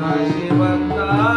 नाशिवंता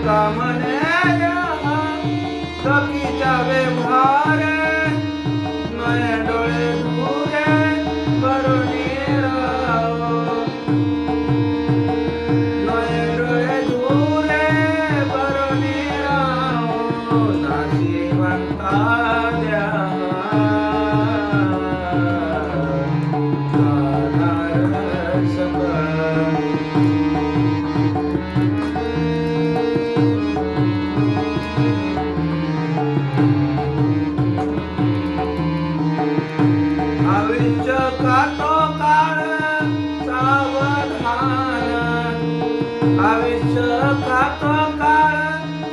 कामने सखीच्या व्यवहारे नये डोळे धुरे करुणी राहो नये डोळे धुरे करुणी राहो नाशिवंता आयुष्य कातो काळ सावधान आयुष्य कातो काळ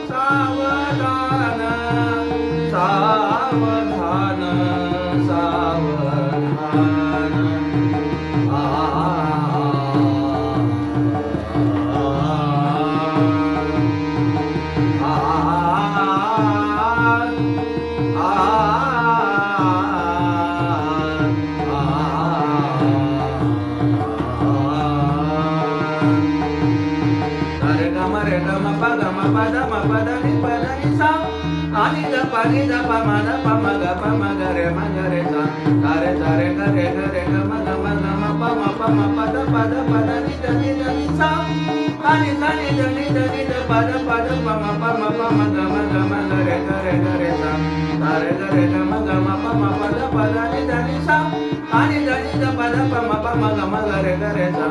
सावधान सावधान सावधान ani da pa ni da pa ma ga re सा रे सा रे ग रे ग ma ga pa ma da pa da ni da सा ani सा ni da pa da pa ma ga रे सा रे ग रे ग ma da pa da ni da सा ani da pa da ma ga रे सा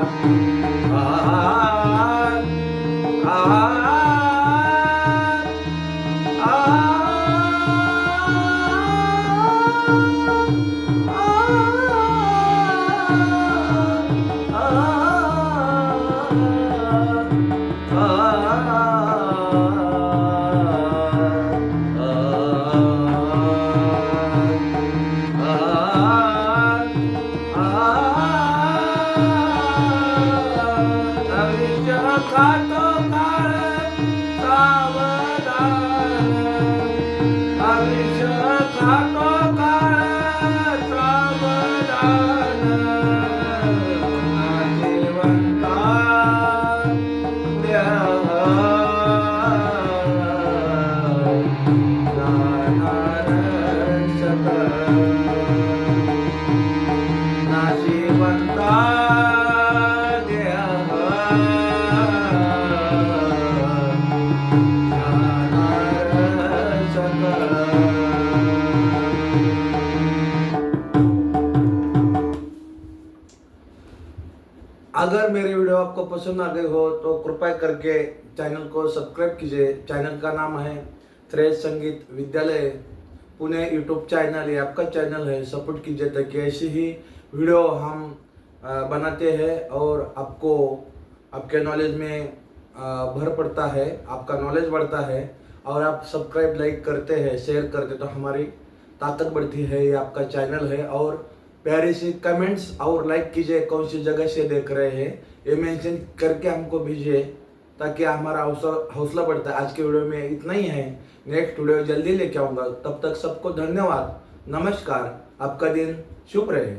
खातो काळ सावधान आयुष्य खातो काळ सावधान नाशिवंता जाणार नाशिवंता अगर मेरे वीडियो आपको पसंद आ गई हो तो कृपया करके चैनल को सब्सक्राइब कीजिए। चैनल का नाम है श्रेय संगीत विद्यालय पुणे। यूट्यूब चैनल, ये आपका चैनल है, सपोर्ट कीजिए ताकि ऐसी ही वीडियो हम बनाते हैं और आपको आपके नॉलेज में भर पड़ता है, आपका नॉलेज बढ़ता है। और आप सब्सक्राइब, लाइक करते हैं, शेयर करते तो हमारी ताकत बढ़ती है। ये आपका चैनल है। और प्यारे से कमेंट्स और लाइक कीजिए, कौन सी जगह से देख रहे हैं ये मेंशन करके हमको भेजिए ताकि हमारा हौसला बढ़ता है। आज के वीडियो में इतना ही है, नेक्स्ट वीडियो जल्दी लेके आऊँगा। तब तक सबको धन्यवाद, नमस्कार, आपका दिन शुभ रहे।